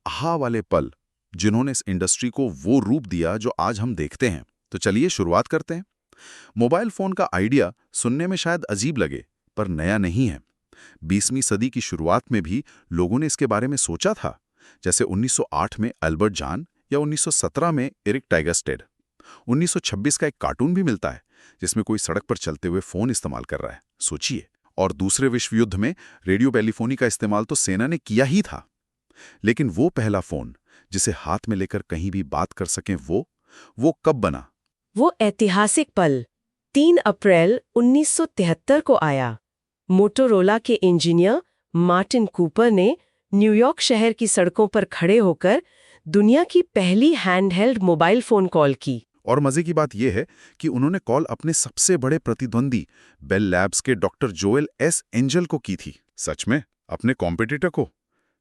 आहा वाले पल जिन्होंने इस इंडस्ट्री को वो रूप दिया जो आज हम देखते हैं। तो चलिए शुरुआत करते हैं। मोबाइल फोन का आइडिया सुनने में शायद अजीब लगे, पर नया नहीं है। 20वीं सदी की शुरुआत में भी लोगों ने इसके बारे में सोचा था, जैसे 1908 में अल्बर्ट जॉन या 1917 में एरिक टाइगरस्टेड। 1926 का एक कार्टून भी मिलता है जिसमें कोई सड़क पर चलते हुए फोन इस्तेमाल कर रहा है, सोचिए। और दूसरे विश्व युद्ध में रेडियो टेलीफोनी का इस्तेमाल तो सेना ने किया ही था। लेकिन वो पहला फोन जिसे हाथ में लेकर कहीं भी बात कर सकें, वो कब बना? वो ऐतिहासिक पल 3 अप्रैल 1973 को आया। मोटोरोला के इंजीनियर मार्टिन कूपर ने न्यूयॉर्क शहर की सड़कों पर खड़े होकर दुनिया की पहली हैंडहेल्ड मोबाइल फोन कॉल की। और मजे की बात यह है कि उन्होंने कॉल अपने सबसे बड़े प्रतिद्वंदी बेल लैब्स के डॉक्टर जोएल एस एंजल को की थी। सच में, अपने कॉम्पिटिटर को।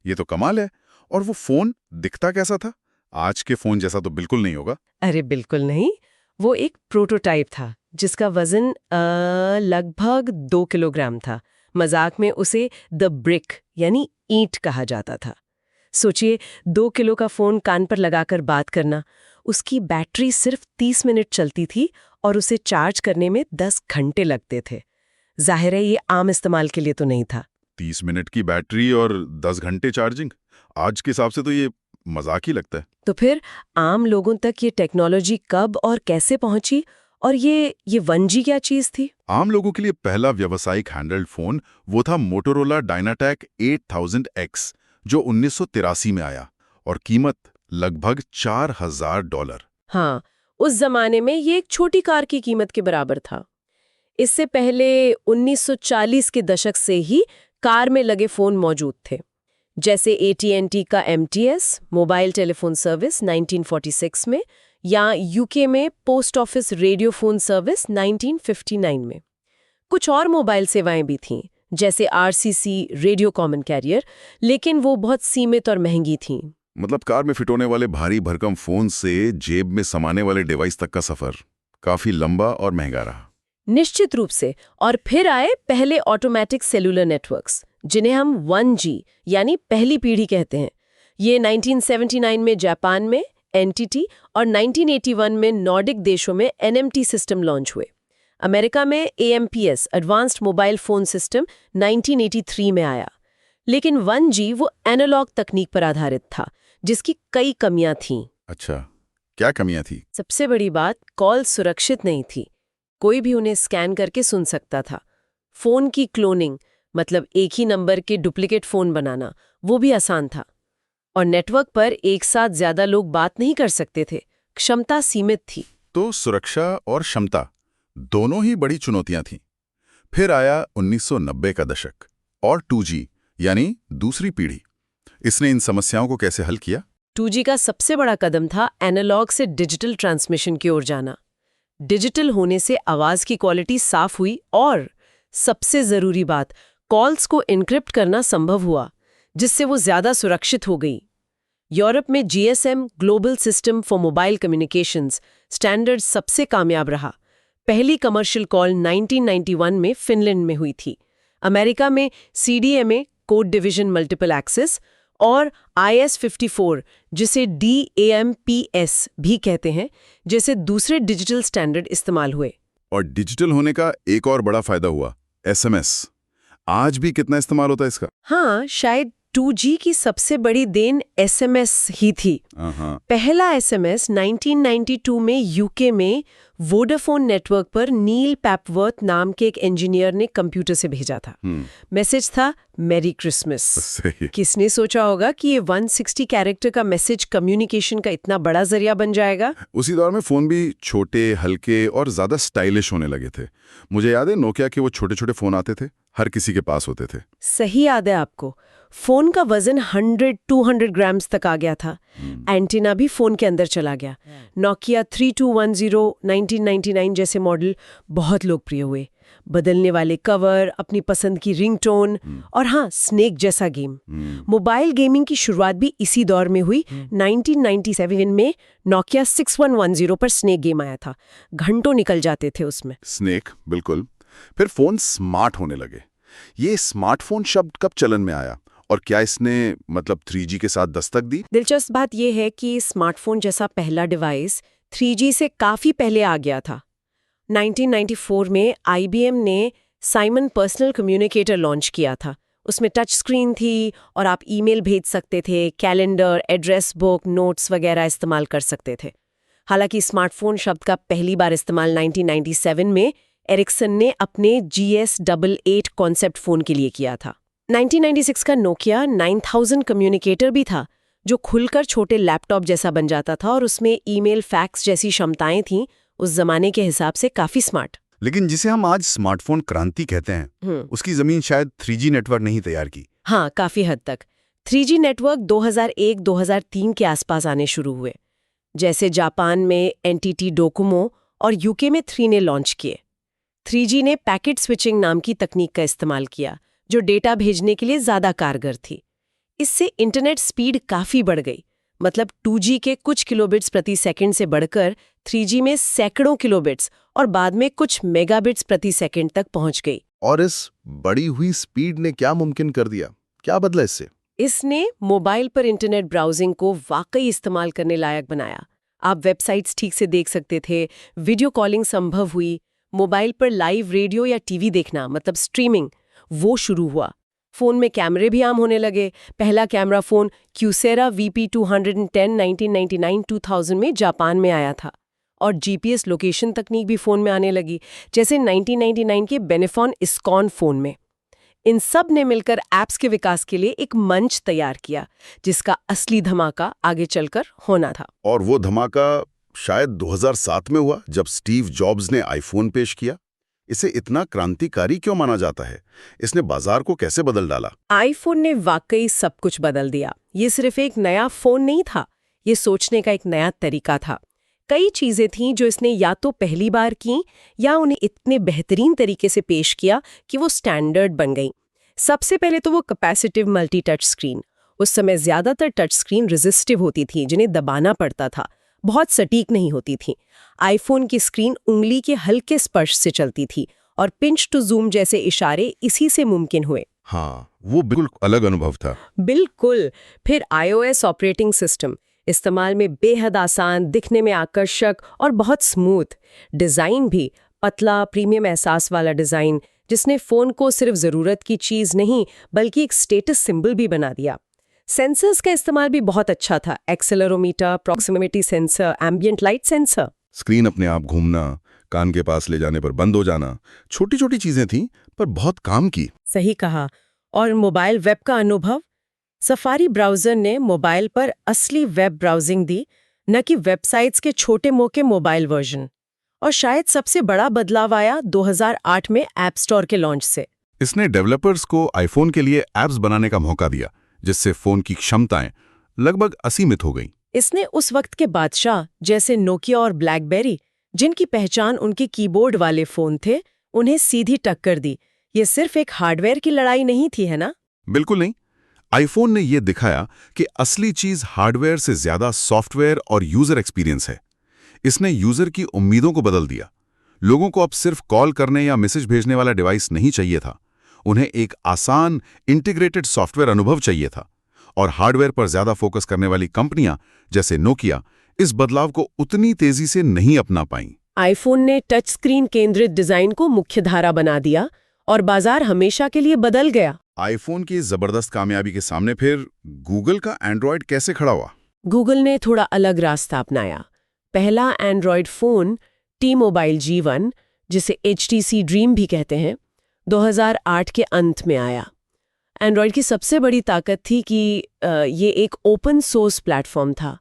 ये तो कमाल है। और वो फोन दिखता कैसा था? आज के फोन जैसा तो बिल्कुल नहीं होगा। अरे बिल्कुल नहीं, वो एक प्रोटोटाइप था जिसका वजन लगभग 2 किलोग्राम था। मजाक में उसे द ब्रिक यानी ईंट कहा जाता था। सोचिए, 2 किलो का फोन कान पर लगाकर बात करना। उसकी बैटरी सिर्फ 30 मिनट चलती थी और उसे चार्ज करने में 10 घंटे लगते थे। जाहिर है ये आम इस्तेमाल के लिए तो नहीं था। 30 मिनट की बैटरी और 10 घंटे चार्जिंग, आज के हिसाब से तो ये मजाक ही लगता है। तो फिर आम लोगों तक ये टेक्नोलॉजी कब और कैसे पहुंची, और ये 1G क्या चीज थी? आम लोगों के लिए पहला व्यावसायिक हैंडल्ड फोन वो था मोटोरोला डायनाटेक 8000X, जो 1983 में आया, और कीमत लगभग $4000। हाँ, उस जमाने में ये एक छोटी कार की कीमत के बराबर था। इससे पहले 1940 के दशक से ही कार में लगे फोन मौजूद थे, जैसे AT&T का MTS मोबाइल टेलीफोन सर्विस 1946 में, या यूके में post office radio phone service 1959 में। कुछ और मोबाइल सेवाएं भी थीं, जैसे RCC रेडियो कॉमन कैरियर, लेकिन वो बहुत सीमित और महंगी थीं। मतलब कार में फिट होने वाले भारी भरकम फोन से जेब में समाने वाले डिवाइस तक का सफर काफी लंबा और महंगा रहा। निश्चित रूप से। और फिर आए पहले ऑटोमेटिक सेलुलर नेटवर्क्स, जिन्हें हम 1G यानी पहली पीढ़ी कहते हैं। ये 1979 में जापान में NTT और 1981 में नॉर्डिक देशों में NMT सिस्टम लॉन्च हुए। अमेरिका में AMPS advanced mobile phone system 1983 में आया। लेकिन 1G वो एनालॉग तकनीक पर आधारित था, जिसकी कई कमियां थीं। अच्छा, क्या कमियां थी? सबसे बड़ी बात, कॉल सुरक्षित नहीं थी। कोई भी उन्हें स्कैन करके सुन सकता था। फोन की क्लोनिंग, मतलब एक ही नंबर के डुप्लीकेट फोन बनाना, वो भी आसान था। और नेटवर्क पर एक साथ ज्यादा लोग बात नहीं कर सकते थे, क्षमता सीमित थी। तो सुरक्षा और क्षमता दोनों ही बड़ी चुनौतियां थीं। फिर आया 1990 का दशक और 2G यानी दूसरी पीढ़ी। इसने इन समस्याओं को कैसे हल किया? 2G का सबसे बड़ा कदम था एनालॉग से डिजिटल ट्रांसमिशन की ओर जाना। डिजिटल होने से आवाज की क्वालिटी साफ हुई, और सबसे जरूरी बात, कॉल्स को एन्क्रिप्ट करना संभव हुआ, जिससे वो ज्यादा सुरक्षित हो गई। यूरोप में GSM global system for mobile communications standard सबसे कामयाब रहा। पहली कमर्शियल कॉल 1991 में फिनलैंड में हुई थी। अमेरिका में CDMA code division multiple access और IS-54, जिसे DAMPS भी कहते हैं, जैसे दूसरे डिजिटल स्टैंडर्ड इस्तेमाल हुए। और डिजिटल होने का एक और बड़ा फायदा हुआ, SMS। आज भी कितना इस्तेमाल होता है इसका? हाँ, शायद 2G की सबसे बड़ी देन SMS ही थी। पहला SMS 1992 में यूके में वोडाफोन नेटवर्क पर नील पैपवर्थ नाम के एक इंजीनियर ने कंप्यूटर से भेजा था। मैसेज था, मैरी क्रिसमस। किसने सोचा होगा कि ये 160 कैरेक्टर का मैसेज कम्युनिकेशन का इतना बड़ा जरिया बन जाएगा। उसी दौर में फोन भी छोटे, हल्के और ज्यादा स्टाइलिश होने लगे थे। मुझे याद है नोकिया के वो छोटे छोटे फोन आते थे, हर किसी के पास होते थे। सही याद है आपको। फोन का वजन 100-200 ग्राम्स तक आ गया था। एंटीना भी फोन के अंदर चला गया। नोकिया 3210 1999 जैसे मॉडल बहुत लोकप्रिय हुए। बदलने वाले कवर, अपनी पसंद की रिंगटोन, और हाँ, स्नेक जैसा गेम। मोबाइल गेमिंग की शुरुआत भी इसी दौर में हुई। 1997 में नोकिया 6110 पर स्नेक गेम आया था। घंटों निकल जाते थे उसमें। स्नेक, बिल्कुल। फिर फोन स्मार्ट होने लगे। ये स्मार्टफोन शब्द कब चलन में आया और क्या इसने मतलब 3G के साथ दस्तक दी? दिलचस्प बात यह है कि स्मार्टफोन जैसा पहला डिवाइस 3G से काफी पहले आ गया था। 1994 में IBM ने साइमन पर्सनल कम्युनिकेटर लॉन्च किया था। उसमें टच स्क्रीन थी और आप ईमेल भेज सकते थे, कैलेंडर, एड्रेस बुक, नोट्स वगैरह इस्तेमाल कर सकते थे। हालांकि स्मार्टफोन शब्द का पहली बार इस्तेमाल 1997 में एरिक्सन ने अपने GS88 कॉन्सेप्ट फोन के लिए किया था। 1996 का नोकिया 9000 कम्युनिकेटर भी था, जो खुलकर छोटे लैपटॉप जैसा बन जाता था और उसमें ईमेल, फैक्स जैसी क्षमताएं थीं, उस जमाने के हिसाब से काफी स्मार्ट। लेकिन जिसे हम आज स्मार्टफोन क्रांति कहते हैं, उसकी जमीन शायद 3G नेटवर्क नहीं तैयार की। हाँ, काफी हद तक। 3G नेटवर्क 2001-2003 के आसपास आने शुरू हुए। जैसे जापान में NTT डोकोमो और UK में 3 ने लॉन्च किए। 3G ने पैकेट स्विचिंग नाम की तकनीक का इस्तेमाल किया, जो डेटा भेजने के लिए ज्यादा कारगर थी। इससे इंटरनेट स्पीड काफी बढ़ गई। मतलब 2G के कुछ किलोबिट्स प्रति सेकंड से बढ़कर 3G में सैकड़ों किलोबिट्स और बाद में कुछ मेगाबिट्स प्रति सेकंड तक पहुंच गई। और इस बढ़ी हुई स्पीड ने क्या मुमकिन कर दिया? क्या बदला इससे? इसने मोबाइल पर इंटरनेट ब्राउजिंग को वाकई इस्तेमाल करने लायक बनाया। आप वेबसाइट्स ठीक से देख सकते थे, वीडियो कॉलिंग संभव हुई, मोबाइल पर लाइव रेडियो या टीवी देखना मतलब स्ट्रीमिंग वो शुरू हुआ। फोन में कैमरे भी आम होने लगे। पहला कैमरा फोन क्यूसेरा VP210 1999-2000 में जापान में आया था और GPS लोकेशन तकनीक भी फोन में आने लगी, जैसे 1999 के बेनेफॉन इस्कॉन फोन में। इन सब ने मिलकर ऐप्स के विकास के लिए एक मंच तैयार किया, जिसका असली धमाका आगे चलकर होना था। और वो धमाका शायद 2007 में हुआ, जब स्टीव जॉब्स ने आईफोन पेश किया। इसे इतना क्रांतिकारी क्यों माना जाता है? इसने बाजार को कैसे बदल डाला? आईफोन ने वाकई सब कुछ बदल दिया। ये सिर्फ एक नया फोन नहीं था, ये सोचने का एक नया तरीका था। कई चीजें थीं जो इसने या तो पहली बार की या उन्हें इतने बेहतरीन तरीके से पेश किया कि वो स्टैंडर्ड बन गई। सबसे पहले तो वो कैपेसिटिव मल्टी टच स्क्रीन। उस समय ज्यादातर टच स्क्रीन रेजिस्टिव होती थी, जिन्हें दबाना पड़ता था, बहुत सटीक नहीं होती थी। आईफोन की स्क्रीन उंगली के हल्के स्पर्श से चलती थी और पिंच टू जूम जैसे इशारे इसी से मुमकिन हुए। हाँ, वो बिल्कुल अलग अनुभव था। बिल्कुल। फिर iOS ऑपरेटिंग सिस्टम, इस्तेमाल में बेहद आसान, दिखने में आकर्षक और बहुत स्मूथ। डिजाइन भी पतला, प्रीमियम एहसास वाला डिजाइन, जिसने फोन को सिर्फ जरूरत की चीज नहीं बल्कि एक स्टेटस सिंबल भी बना दिया। सेंसर्स का इस्तेमाल भी बहुत अच्छा था। Accelerometer, proximity sensor, ambient light sensor. Screen अपने आप घूमना, कान के पास ले जाने पर बंद हो जाना, छोटी छोटी चीजें थीं पर बहुत काम की। सही कहा। और मोबाइल वेब का अनुभव, सफारी ब्राउजर ने मोबाइल पर असली वेब ब्राउजिंग दी, न कि वेबसाइट्स के छोटे मोटे मोबाइल वर्जन। और शायद सबसे बड़ा बदलाव आया 2008 में ऐप स्टोर के लॉन्च से। इसने डेवलपर्स को आईफोन के लिए ऐप्स बनाने का मौका दिया, जिससे फोन की क्षमताएं लगभग असीमित हो गईं। इसने उस वक्त के बादशाह जैसे नोकिया और ब्लैकबेरी, जिनकी पहचान उनके कीबोर्ड वाले फोन थे, उन्हें सीधी टक्कर दी। ये सिर्फ एक हार्डवेयर की लड़ाई नहीं थी, है ना? बिल्कुल नहीं। आईफोन ने यह दिखाया कि असली चीज हार्डवेयर से ज्यादा सॉफ्टवेयर और यूजर एक्सपीरियंस है। इसने यूजर की उम्मीदों को बदल दिया। लोगों को अब सिर्फ कॉल करने या मैसेज भेजने वाला डिवाइस नहीं चाहिए था, उन्हें एक आसान इंटीग्रेटेड सॉफ्टवेयर अनुभव चाहिए था। और हार्डवेयर पर ज्यादा फोकस करने वाली कंपनियां जैसे नोकिया इस बदलाव को उतनी तेजी से नहीं अपना पाईं। आईफोन ने टच स्क्रीन केंद्रित डिजाइन को मुख्यधारा बना दिया और बाजार हमेशा के लिए बदल गया। आईफोन की जबरदस्त कामयाबी के सामने फिर गूगल का एंड्रॉयड कैसे खड़ा हुआ? गूगल ने थोड़ा अलग रास्ता अपनाया। पहला एंड्रॉयड फोन T-Mobile G1, जिसे HTC ड्रीम भी कहते हैं, 2008 के अंत में आया। एंड्रॉयड की सबसे बड़ी ताकत थी कि ये एक ओपन सोर्स प्लेटफॉर्म था।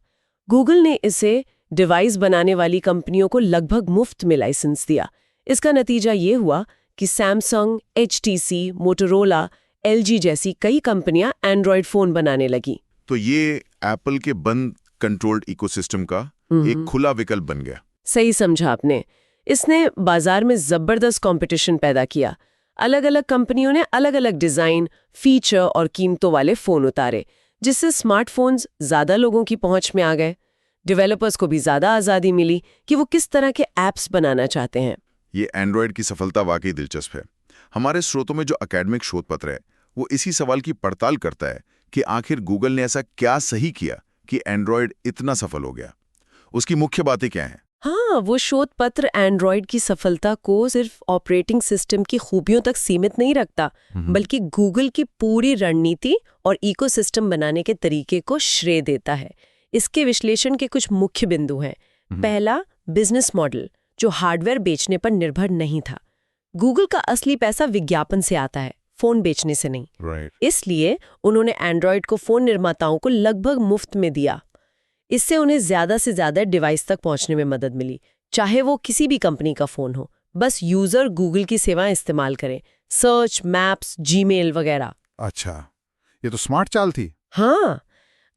गूगल ने इसे डिवाइस बनाने वाली कंपनियों को लगभग मुफ्त में लाइसेंस दिया। इसका नतीजा ये हुआ कि सैमसंग, HTC, मोटोरोला, LG जैसी कई कंपनियां एंड्रॉयड फोन बनाने लगी। तो ये एप्पल के बंद कंट्रोल्ड इकोसिस्टम का एक खुला विकल्प बन गया। सही समझा आपने। इसने बाजार में जबरदस्त कंपटीशन पैदा किया। अलग अलग कंपनियों ने अलग अलग डिजाइन, फीचर और कीमतों वाले फोन उतारे, जिससे स्मार्टफोन्स ज्यादा लोगों की पहुंच में आ गए। डेवलपर्स को भी ज्यादा आजादी मिली कि वो किस तरह के एप्स बनाना चाहते हैं। ये एंड्रॉयड की सफलता वाकई दिलचस्प है। हमारे स्रोतों में जो एकेडमिक शोध पत्र है वो इसी सवाल की पड़ताल करता है कि आखिर गूगल ने ऐसा क्या सही किया कि एंड्रॉयड इतना सफल हो गया। उसकी मुख्य बातें क्या हैं? हाँ, वो शोध पत्र एंड्रॉयड की सफलता को सिर्फ ऑपरेटिंग सिस्टम की खूबियों तक सीमित नहीं रखता, बल्कि गूगल की पूरी रणनीति और इकोसिस्टम बनाने के तरीके को श्रेय देता है। इसके विश्लेषण के कुछ मुख्य बिंदु हैं। पहला, बिजनेस मॉडल, जो हार्डवेयर बेचने पर निर्भर नहीं था। गूगल का असली पैसा विज्ञापन से आता है, फोन बेचने से नहीं। इसलिए उन्होंने एंड्रॉयड को फोन निर्माताओं को लगभग मुफ्त में दिया। इससे उन्हें ज्यादा से ज्यादा डिवाइस तक पहुंचने में मदद मिली, चाहे वो किसी भी कंपनी का फोन हो। बस यूजर गूगल की सेवाएं इस्तेमाल करें, सर्च, मैप्स, जीमेल वगैरह। अच्छा, ये तो स्मार्ट चाल थी। हाँ।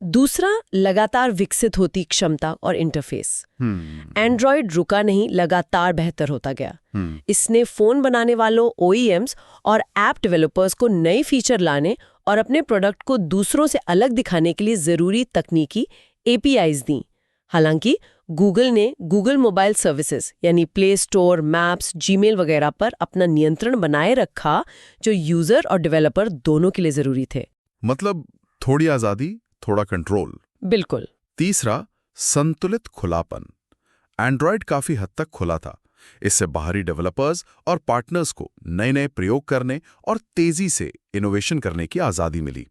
दूसरा, लगातार विकसित होती क्षमता और इंटरफेस। एंड्रॉयड रुका नहीं, लगातार बेहतर होता गया। इसने फोन बनाने वालों, OEMs और ऐप डेवलपर्स को नए फीचर लाने और अपने प्रोडक्ट को दूसरों से अलग दिखाने के लिए जरूरी तकनीकी APIs दी। हालांकि गूगल ने गूगल मोबाइल सर्विसेज यानी प्ले स्टोर, मैप्स, जीमेल वगैरह पर अपना नियंत्रण बनाए रखा, जो यूजर और डेवलपर दोनों के लिए जरूरी थे। मतलब थोड़ी आजादी, थोड़ा कंट्रोल। बिल्कुल। तीसरा, संतुलित खुलापन। एंड्रॉयड काफी हद तक खुला था। इससे बाहरी डेवलपर्स और पार्टनर्स को नए नए प्रयोग करने और तेजी से इनोवेशन करने की आजादी मिली।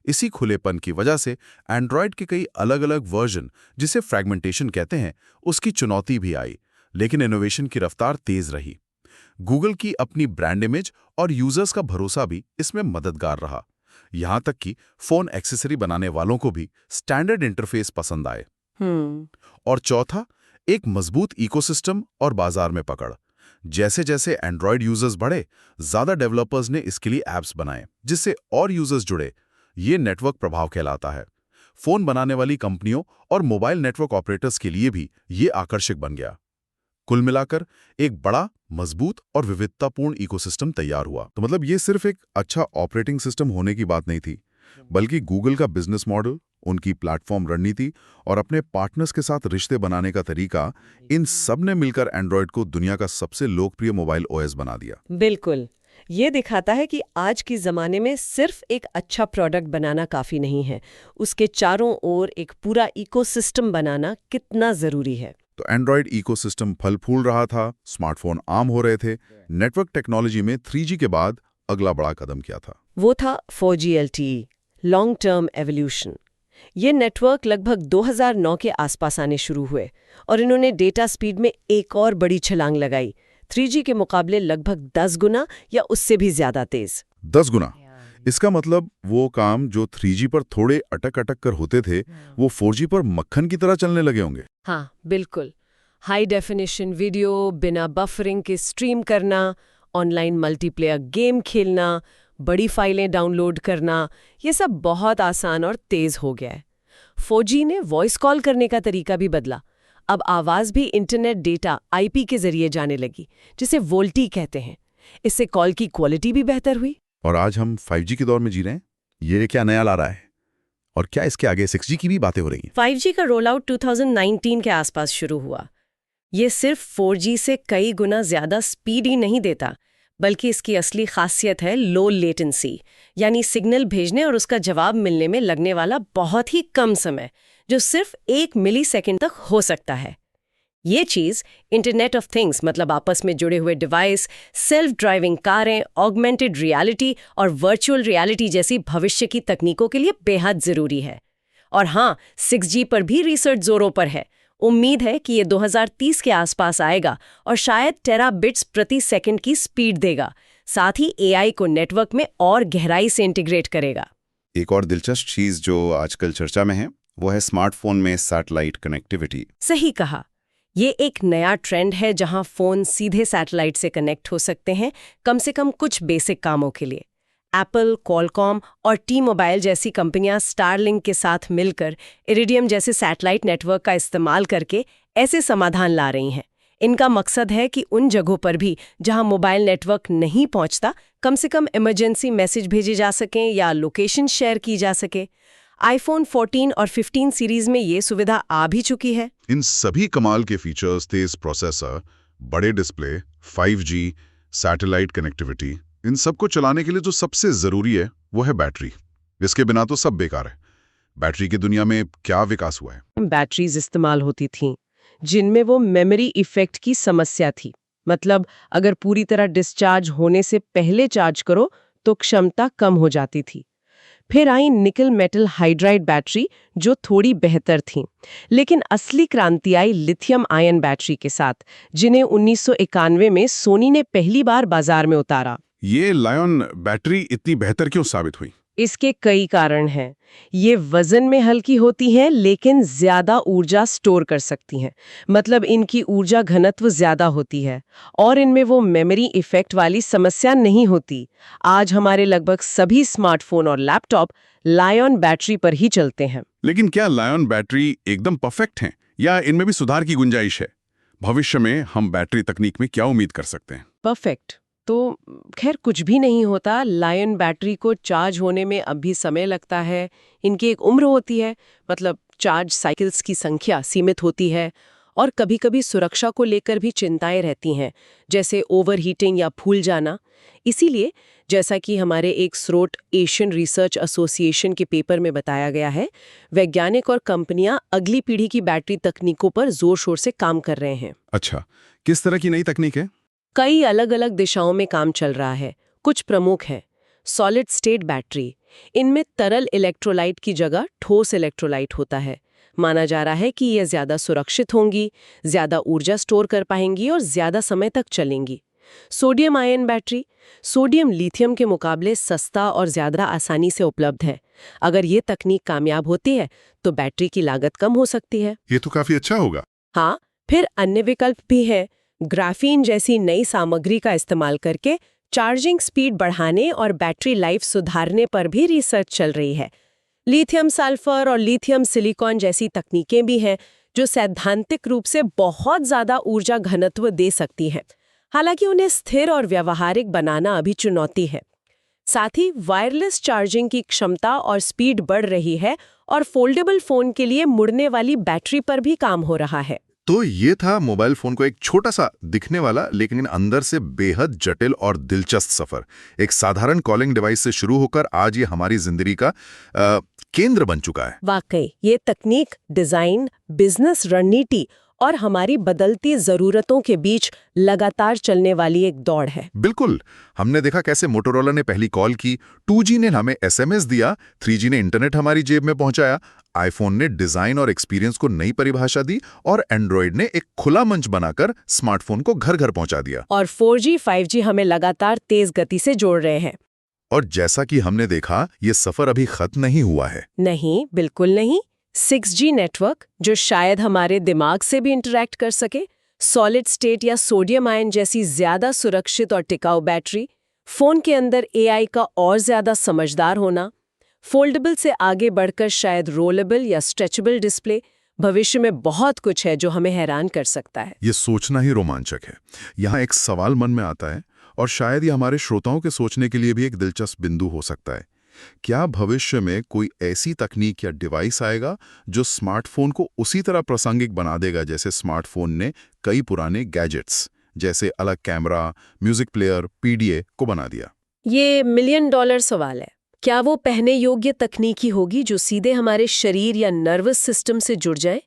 इसी खुलेपन की वजह से एंड्रॉयड के कई अलग अलग वर्जन, जिसे फ्रैगमेंटेशन कहते हैं, उसकी चुनौती भी आई, लेकिन इनोवेशन की रफ्तार तेज रही। गूगल की अपनी ब्रांड इमेज और यूजर्स का भरोसा भी इसमें मददगार रहा। यहां तक कि फोन एक्सेसरी बनाने वालों को भी स्टैंडर्ड इंटरफेस पसंद आए। और चौथा, एक मजबूत इकोसिस्टम और बाजार में पकड़। जैसे जैसे एंड्रॉयड यूजर्स बढ़े, ज्यादा डेवलपर्स ने इसके लिए ऐप्स बनाए, जिससे और यूजर्स जुड़े। ये नेटवर्क प्रभाव कहलाता है। फोन बनाने वाली कंपनियों और मोबाइल नेटवर्क ऑपरेटर्स के लिए भी ये आकर्षक बन गया। कुल मिलाकर एक बड़ा, मजबूत और विविधतापूर्ण इकोसिस्टम तैयार हुआ। तो मतलब ये सिर्फ एक अच्छा ऑपरेटिंग सिस्टम होने की बात नहीं थी, बल्कि गूगल का बिजनेस मॉडल, उनकी प्लेटफॉर्म रणनीति और अपने पार्टनर्स के साथ रिश्ते बनाने का तरीका, इन सब ने मिलकर एंड्रॉयड को दुनिया का सबसे लोकप्रिय मोबाइल OS बना दिया। बिल्कुल। ये दिखाता है कि आज के ज़माने में सिर्फ एक अच्छा प्रोडक्ट बनाना काफ़ी नहीं है, उसके चारों ओर एक पूरा इकोसिस्टम बनाना कितना ज़रूरी है। तो एंड्रॉयड इकोसिस्टम फल फूल रहा था, स्मार्टफोन आम हो रहे थे। नेटवर्क टेक्नोलॉजी में 3G के बाद अगला बड़ा कदम क्या था? वो था 4G LTE, long term evolution. ये नेटवर्क लगभग 2009 के आसपास आने शुरू हुए और इन्होंने डेटा स्पीड में एक और बड़ी छलांग लगाई, 3G के मुकाबले लगभग 10 गुना या उससे भी ज्यादा तेज। 10 गुना? इसका मतलब वो काम जो 3G पर थोड़े अटक अटक कर होते थे, वो 4G पर मक्खन की तरह चलने लगे होंगे। हाँ, बिल्कुल। हाई डेफिनेशन वीडियो, बिना बफरिंग के स्ट्रीम करना, ऑनलाइन मल्टीप्लेयर गेम खेलना, बड़ी फाइलें डाउनलोड करना, ये सब बहुत आसान और तेज हो गया है। 4G ने वॉइस कॉल करने का तरीका भी बदला। अब आवाज भी इंटरनेट डेटा IP के जरिए जाने लगी, जिसे वोल्टी कहते हैं। इससे कॉल की क्वालिटी भी बेहतर हुई। और आज हम 5G के दौर में जी रहे हैं। ये क्या नया ला रहा है? और क्या इसके आगे 6G की भी बातें हो रही हैं? 5G का रोल आउट 2019 के आसपास शुरू हुआ। ये सिर्फ 4G से कई गुना ज्यादा स्पीड ही नहीं देता, बल्कि इसकी असली खासियत है लो लेटेंसी, यानी सिग्नल भेजने और उसका जवाब मिलने में लगने वाला बहुत ही कम समय, जो सिर्फ 1 मिलीसेकंड तक हो सकता है। ये चीज़ इंटरनेट ऑफ थिंग्स, मतलब आपस में जुड़े हुए डिवाइस, सेल्फ ड्राइविंग कारें, ऑगमेंटेड रियलिटी और वर्चुअल रियलिटी जैसी भविष्य की तकनीकों के लिए बेहद ज़रूरी है। और हाँ, 6G पर भी रिसर्च जोरों पर है। उम्मीद है कि ये 2030 के आसपास आएगा और शायद टेराबिट्स प्रति सेकंड की स्पीड देगा। साथ ही AI को नेटवर्क में और गहराई से इंटीग्रेट करेगा। एक और दिलचस्प चीज जो आजकल चर्चा में है, वो है स्मार्टफोन में सैटेलाइट कनेक्टिविटी। सही कहा। ये एक नया ट्रेंड है जहां फोन सीधे सैटेलाइट से कनेक्ट हो सकते हैं, कम से कम कुछ बेसिक कामों के लिए। एप्पल, क्वालकॉम और T-Mobile जैसी कंपनियां स्टारलिंक के साथ मिलकर इरिडियम जैसे सैटेलाइट नेटवर्क का इस्तेमाल करके ऐसे समाधान ला रही हैं। इनका मकसद है कि उन जगहों पर भी जहां मोबाइल नेटवर्क नहीं पहुंचता, कम से कम इमरजेंसी मैसेज भेजे जा सकें या लोकेशन शेयर की जा सके। iPhone 14 और 15 सीरीज में ये सुविधा आ भी चुकी है। इन सभी कमाल के फीचर्स, तेज प्रोसेसर, बड़े डिस्प्ले, 5G, सैटेलाइट कनेक्टिविटी, इन सब को चलाने के लिए जो सबसे जरूरी है वो है बैटरी। इसके बिना तो सब बेकार है। बैटरी की दुनिया में क्या विकास हुआ है? बैटरीज इस्तेमाल होती थीं जिनमें वो मेमोरी इफेक्ट की समस्या थी। मतलब अगर पूरी तरह डिस्चार्ज होने से पहले चार्ज करो तो क्षमता कम हो जाती थी। फिर आई निकल मेटल हाइड्राइड बैटरी जो थोड़ी बेहतर थीं। लेकिन असली क्रांति आई लिथियम आयन बैटरी के साथ, जिन्हें 1991 में सोनी ने पहली बार बाजार में उतारा। ये लायन बैटरी इतनी बेहतर क्यों साबित हुई? इसके कई कारण हैं। ये वजन में हल्की होती हैं लेकिन ज्यादा ऊर्जा स्टोर कर सकती हैं। मतलब इनकी ऊर्जा घनत्व ज्यादा होती है और इनमें वो मेमोरी इफेक्ट वाली समस्या नहीं होती। आज हमारे लगभग सभी स्मार्टफोन और लैपटॉप लायन बैटरी पर ही चलते हैं। लेकिन क्या लायन बैटरी एकदम परफेक्ट हैं या इनमें भी सुधार की गुंजाइश है? भविष्य में हम बैटरी तकनीक में क्या उम्मीद कर सकते हैं? परफेक्ट तो खैर कुछ भी नहीं होता। लायन बैटरी को चार्ज होने में अब भी समय लगता है। इनकी एक उम्र होती है, मतलब चार्ज साइकिल्स की संख्या सीमित होती है और कभी-कभी सुरक्षा को लेकर भी चिंताएं रहती हैं, जैसे ओवरहीटिंग या फूल जाना। इसीलिए जैसा कि हमारे एक स्रोत एशियन रिसर्च एसोसिएशन के पेपर में बताया गया है, वैज्ञानिक और कंपनियां अगली पीढ़ी की बैटरी तकनीकों पर जोर शोर से काम कर रहे हैं। अच्छा, किस तरह की नई तकनीक है? कई अलग अलग दिशाओं में काम चल रहा है। कुछ प्रमुख हैं। सॉलिड स्टेट बैटरी, इनमें तरल इलेक्ट्रोलाइट की जगह ठोस इलेक्ट्रोलाइट होता है। माना जा रहा है कि ये ज्यादा सुरक्षित होंगी, ज्यादा ऊर्जा स्टोर कर पाएंगी और ज्यादा समय तक चलेंगी। Sodium ion battery, sodium lithium के मुकाबले सस्ता और ज्यादा आसानी से उपलब्ध है। अगर ये तकनीक कामयाब होती है तो बैटरी की लागत कम हो सकती है। ये तो काफी अच्छा होगा। हाँ, फिर अन्य विकल्प भी है। ग्राफीन जैसी नई सामग्री का इस्तेमाल करके चार्जिंग स्पीड बढ़ाने और बैटरी लाइफ सुधारने पर भी रिसर्च चल रही है। लिथियम सल्फर और लिथियम सिलिकॉन जैसी तकनीकें भी हैं जो सैद्धांतिक रूप से बहुत ज्यादा ऊर्जा घनत्व दे सकती हैं। हालांकि उन्हें स्थिर और व्यावहारिक बनाना अभी चुनौती है। साथ ही वायरलेस चार्जिंग की क्षमता और स्पीड बढ़ रही है और फोल्डेबल फोन के लिए मुड़ने वाली बैटरी पर भी काम हो रहा है। तो ये था मोबाइल फोन को एक छोटा सा दिखने वाला लेकिन अंदर से बेहद जटिल और दिलचस्प सफर। एक साधारण कॉलिंग डिवाइस से शुरू होकर आज ये हमारी जिंदगी का केंद्र बन चुका है। वाकई ये तकनीक, डिजाइन, बिजनेस रणनीति और हमारी बदलती जरूरतों के बीच लगातार चलने वाली एक दौड़ है। बिल्कुल। हमने देखा कैसे मोटोरोला ने पहली कॉल की, 2G ने हमें SMS दिया, 3G ने इंटरनेट हमारी जेब में पहुंचाया, आईफोन ने डिजाइन और एक्सपीरियंस को नई परिभाषा दी और एंड्रॉयड ने एक खुला मंच बनाकर स्मार्टफोन को घर घर पहुंचा दिया। और 4G, 5G हमें लगातार तेज गति से जोड़ रहे हैं। और जैसा कि हमने देखा, ये सफर अभी खत्म नहीं हुआ है। नहीं, बिल्कुल नहीं। 6G नेटवर्क, जो शायद हमारे दिमाग से भी इंटरैक्ट कर सके, सॉलिड स्टेट या सोडियम आयन जैसी ज्यादा सुरक्षित और टिकाऊ बैटरी, फोन के अंदर AI का और ज्यादा समझदार होना, फोल्डेबल से आगे बढ़कर शायद रोलेबल या स्ट्रेचेबल डिस्प्ले, भविष्य में बहुत कुछ है जो हमें हैरान कर सकता है। ये सोचना ही रोमांचक है। यहाँ एक सवाल मन में आता है और शायद ये हमारे श्रोताओं के सोचने के लिए भी एक दिलचस्प बिंदु हो सकता है। क्या भविष्य में कोई ऐसी तकनीक या डिवाइस आएगा जो स्मार्टफोन को उसी तरह प्रासंगिक बना देगा जैसे स्मार्टफोन ने कई पुराने गैजेट्स जैसे अलग कैमरा, म्यूजिक प्लेयर, PDA को बना दिया? ये $1 मिलियन सवाल है। क्या वो पहने योग्य तकनीकी होगी जो सीधे हमारे शरीर या नर्वस सिस्टम से जुड़ जाए?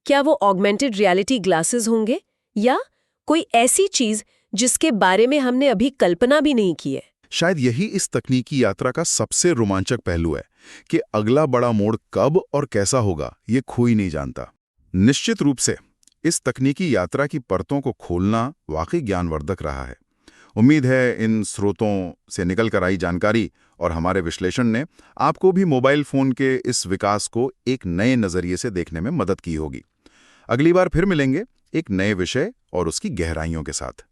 क्या वो ऑगमेंटेड रियलिटी ग्लासेस होंगे या कोई ऐसी चीज जिसके बारे में हमने अभी कल्पना भी नहीं की है? शायद यही इस तकनीकी यात्रा का सबसे रोमांचक पहलू है कि अगला बड़ा मोड़ कब और कैसा होगा, ये कोई नहीं जानता। निश्चित रूप से इस तकनीकी यात्रा की परतों को खोलना वाकई ज्ञानवर्धक रहा है। उम्मीद है इन स्रोतों से निकल कर आई जानकारी और हमारे विश्लेषण ने आपको भी मोबाइल फोन के इस विकास को एक नए नजरिए से देखने में मदद की होगी। अगली बार फिर मिलेंगे एक नए विषय और उसकी गहराइयों के साथ।